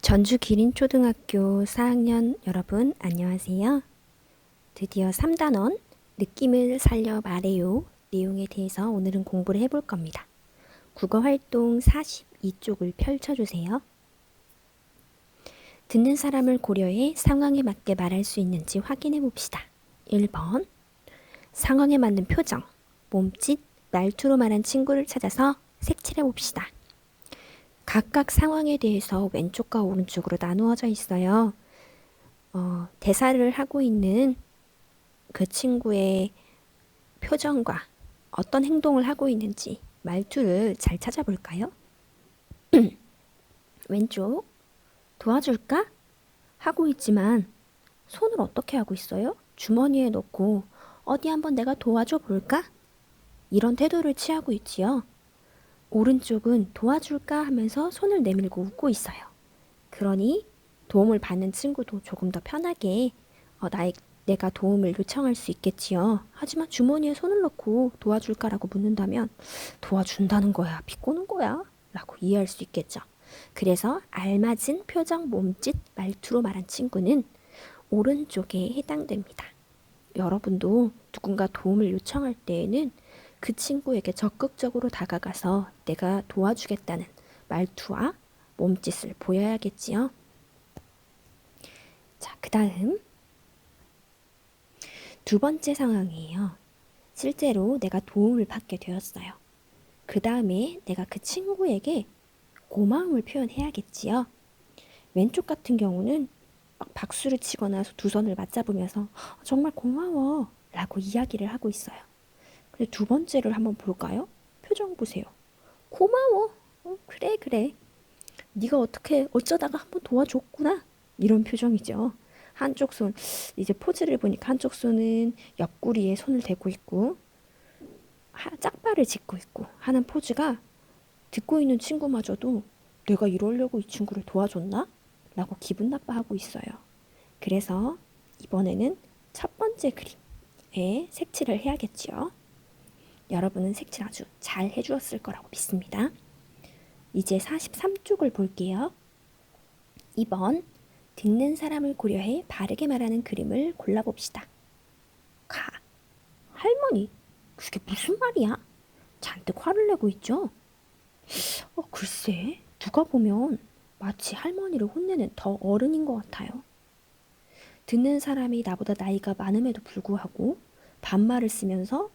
전주 기린초등학교 4학년 여러분 안녕하세요. 드디어 3단원 느낌을 살려 말해요 내용에 대해서 오늘은 공부를 해볼 겁니다. 국어활동 42쪽을 펼쳐주세요. 듣는 사람을 고려해 상황에 맞게 말할 수 있는지 확인해 봅시다. 1번 상황에 맞는 표정, 몸짓, 말투로 말한 친구를 찾아서 색칠해 봅시다. 각각 상황에 대해서 왼쪽과 오른쪽으로 나누어져 있어요. 대사를 하고 있는 그 친구의 표정과 어떤 행동을 하고 있는지 말투를 잘 찾아볼까요? 왼쪽, 도와줄까? 하고 있지만 손을 어떻게 하고 있어요? 주머니에 넣고 어디 한번 내가 도와줘 볼까? 이런 태도를 취하고 있지요. 오른쪽은 도와줄까 하면서 손을 내밀고 웃고 있어요. 그러니 도움을 받는 친구도 조금 더 편하게 내가 도움을 요청할 수 있겠지요. 하지만 주머니에 손을 넣고 도와줄까라고 묻는다면 도와준다는 거야, 비꼬는 거야? 라고 이해할 수 있겠죠. 그래서 알맞은 표정, 몸짓, 말투로 말한 친구는 오른쪽에 해당됩니다. 여러분도 누군가 도움을 요청할 때에는 그 친구에게 적극적으로 다가가서 내가 도와주겠다는 말투와 몸짓을 보여야겠지요. 자, 그 다음 두 번째 상황이에요. 실제로 내가 도움을 받게 되었어요. 그 다음에 내가 그 친구에게 고마움을 표현해야겠지요. 왼쪽 같은 경우는 막 박수를 치거나 두 손을 맞잡으면서 정말 고마워 라고 이야기를 하고 있어요. 근데 두 번째를 한번 볼까요? 표정 보세요. 고마워. 그래. 네가 어쩌다가 한번 도와줬구나. 이런 표정이죠. 한쪽 손, 이제 포즈를 보니까 한쪽 손은 옆구리에 손을 대고 있고 짝발을 짚고 있고 하는 포즈가 듣고 있는 친구마저도 내가 이러려고 이 친구를 도와줬나? 라고 기분 나빠하고 있어요. 그래서 이번에는 첫 번째 그림에 색칠을 해야겠지요. 여러분은 색칠 아주 잘 해주었을 거라고 믿습니다. 이제 43쪽을 볼게요. 2번 듣는 사람을 고려해 바르게 말하는 그림을 골라봅시다. 할머니, 그게 무슨 말이야? 잔뜩 화를 내고 있죠? 글쎄, 누가 보면 마치 할머니를 혼내는 더 어른인 것 같아요. 듣는 사람이 나보다 나이가 많음에도 불구하고 반말을 쓰면서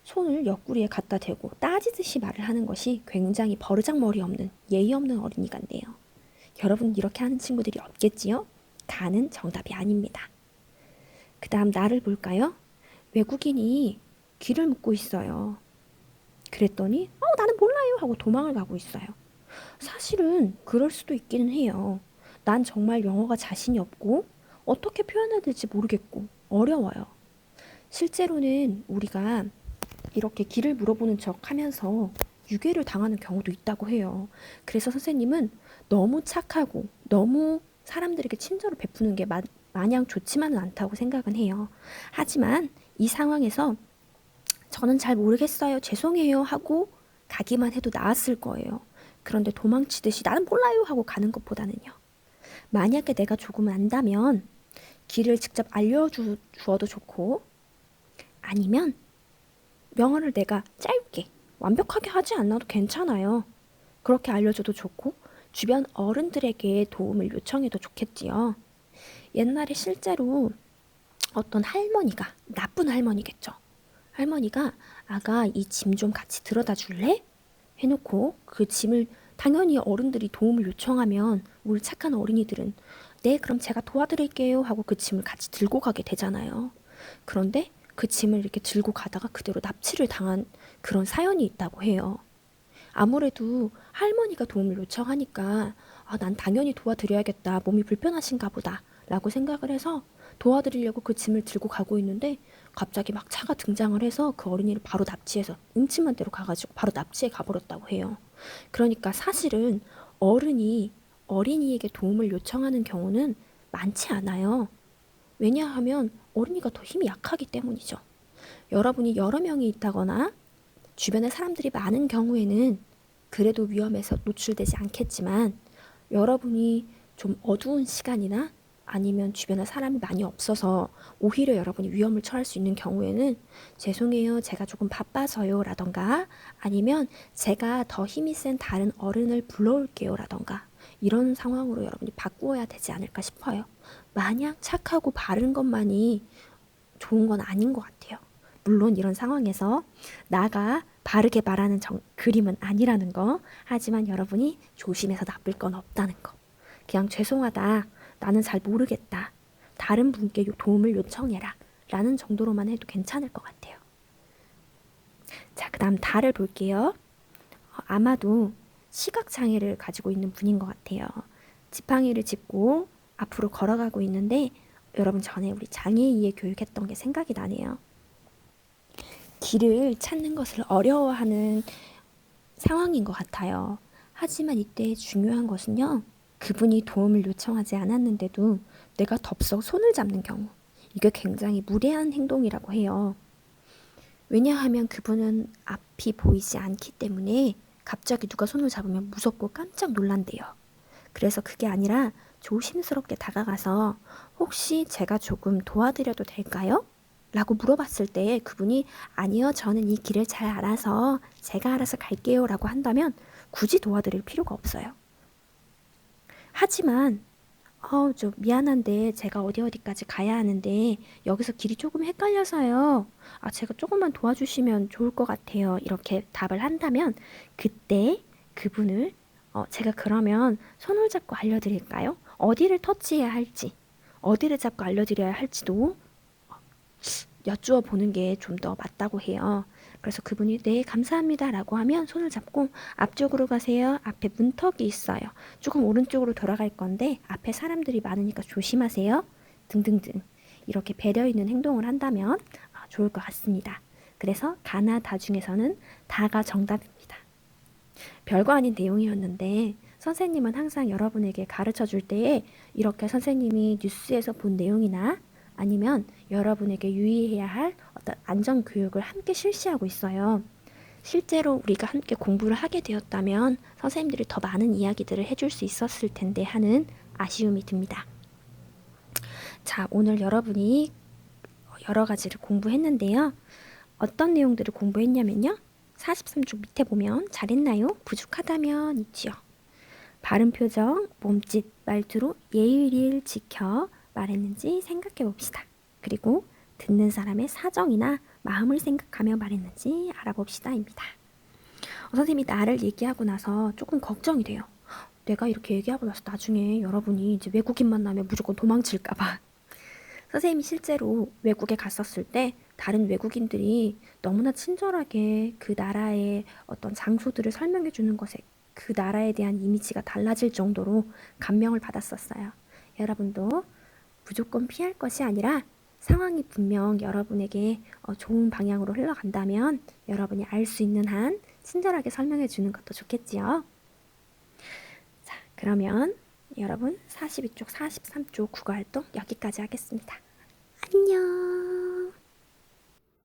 손을 옆구리에 갖다 대고 따지듯이 말을 하는 것이 굉장히 버르장머리 없는 예의 없는 어린이 같네요. 여러분 이렇게 하는 친구들이 없겠지요? 가는 정답이 아닙니다. 그 다음 나를 볼까요? 외국인이 귀를 묶고 있어요. 그랬더니 나는 몰라요 하고 도망을 가고 있어요. 사실은 그럴 수도 있기는 해요. 난 정말 영어가 자신이 없고 어떻게 표현해야 될지 모르겠고 어려워요. 실제로는 우리가 이렇게 길을 물어보는 척 하면서 유괴를 당하는 경우도 있다고 해요. 그래서 선생님은 너무 착하고 너무 사람들에게 친절을 베푸는 게 마냥 좋지만은 않다고 생각은 해요. 하지만 이 상황에서 저는 잘 모르겠어요, 죄송해요 하고 가기만 해도 나았을 거예요. 그런데 도망치듯이 나는 몰라요 하고 가는 것보다는요. 만약에 내가 조금 안다면 길을 직접 알려주어도 좋고 아니면 명언을 내가 짧게 완벽하게 하지 않아도 괜찮아요. 그렇게 알려줘도 좋고 주변 어른들에게 도움을 요청해도 좋겠지요. 옛날에 실제로 어떤 할머니가, 나쁜 할머니겠죠. 할머니가 아가 이 짐 좀 같이 들어다 줄래? 해놓고 그 짐을 당연히 어른들이 도움을 요청하면 우리 착한 어린이들은 네 그럼 제가 도와드릴게요 하고 그 짐을 같이 들고 가게 되잖아요. 그런데 그 짐을 이렇게 들고 가다가 그대로 납치를 당한 그런 사연이 있다고 해요. 아무래도 할머니가 도움을 요청하니까 난 당연히 도와드려야겠다. 몸이 불편하신가 보다. 라고 생각을 해서 도와드리려고 그 짐을 들고 가고 있는데 갑자기 막 차가 등장을 해서 그 어린이를 바로 납치해서 음침한 데로 가가지고 바로 납치해 가버렸다고 해요. 그러니까 사실은 어른이 어린이에게 도움을 요청하는 경우는 많지 않아요. 왜냐하면 어린이가 더 힘이 약하기 때문이죠. 여러분이 여러 명이 있다거나 주변에 사람들이 많은 경우에는 그래도 위험에서 노출되지 않겠지만 여러분이 좀 어두운 시간이나 아니면 주변에 사람이 많이 없어서 오히려 여러분이 위험을 처할 수 있는 경우에는 죄송해요, 제가 조금 바빠서요 라던가 아니면 제가 더 힘이 센 다른 어른을 불러올게요 라던가 이런 상황으로 여러분이 바꾸어야 되지 않을까 싶어요. 마냥 착하고 바른 것만이 좋은 건 아닌 것 같아요. 물론 이런 상황에서 나가 바르게 말하는 그림은 아니라는 거. 하지만 여러분이 조심해서 나쁠 건 없다는 거. 그냥 죄송하다. 나는 잘 모르겠다. 다른 분께 도움을 요청해라. 라는 정도로만 해도 괜찮을 것 같아요. 자, 그 다음 달을 볼게요. 아마도 시각장애를 가지고 있는 분인 것 같아요. 지팡이를 짚고 앞으로 걸어가고 있는데 여러분 전에 우리 장애인의 교육했던 게 생각이 나네요. 길을 찾는 것을 어려워하는 상황인 것 같아요. 하지만 이때 중요한 것은요. 그분이 도움을 요청하지 않았는데도 내가 덥석 손을 잡는 경우. 이게 굉장히 무례한 행동이라고 해요. 왜냐하면 그분은 앞이 보이지 않기 때문에 갑자기 누가 손을 잡으면 무섭고 깜짝 놀란대요. 그래서 그게 아니라 조심스럽게 다가가서 혹시 제가 조금 도와드려도 될까요? 라고 물어봤을 때 그분이 아니요, 저는 이 길을 잘 알아서 제가 알아서 갈게요 라고 한다면 굳이 도와드릴 필요가 없어요. 하지만 저 미안한데 제가 어디까지 가야 하는데 여기서 길이 조금 헷갈려서요. 제가 조금만 도와주시면 좋을 것 같아요. 이렇게 답을 한다면 그때 그분을 제가 그러면 손을 잡고 알려드릴까요? 어디를 터치해야 할지, 어디를 잡고 알려드려야 할지도 여쭈어 보는 게 좀 더 맞다고 해요. 그래서 그분이 네, 감사합니다 라고 하면 손을 잡고 앞쪽으로 가세요. 앞에 문턱이 있어요. 조금 오른쪽으로 돌아갈 건데 앞에 사람들이 많으니까 조심하세요. 등등등 이렇게 배려 있는 행동을 한다면 좋을 것 같습니다. 그래서 다나 다 중에서는 다가 정답입니다. 별거 아닌 내용이었는데 선생님은 항상 여러분에게 가르쳐 줄 때에 이렇게 선생님이 뉴스에서 본 내용이나 아니면 여러분에게 유의해야 할 어떤 안전교육을 함께 실시하고 있어요. 실제로 우리가 함께 공부를 하게 되었다면 선생님들이 더 많은 이야기들을 해줄 수 있었을 텐데 하는 아쉬움이 듭니다. 자, 오늘 여러분이 여러 가지를 공부했는데요. 어떤 내용들을 공부했냐면요. 43쪽 밑에 보면 잘했나요? 부족하다면 있지요. 발음 표정, 몸짓, 말투로 예의를 지켜 말했는지 생각해 봅시다. 그리고 듣는 사람의 사정이나 마음을 생각하며 말했는지 알아봅시다입니다. 선생님이 나를 얘기하고 나서 조금 걱정이 돼요. 내가 이렇게 얘기하고 나서 나중에 여러분이 이제 외국인 만나면 무조건 도망칠까봐. 선생님이 실제로 외국에 갔었을 때 다른 외국인들이 너무나 친절하게 그 나라의 어떤 장소들을 설명해 주는 것에 그 나라에 대한 이미지가 달라질 정도로 감명을 받았었어요. 여러분도 무조건 피할 것이 아니라 상황이 분명 여러분에게 좋은 방향으로 흘러간다면 여러분이 알 수 있는 한 친절하게 설명해 주는 것도 좋겠지요. 자, 그러면 여러분 42쪽, 43쪽 국어활동 여기까지 하겠습니다. 안녕.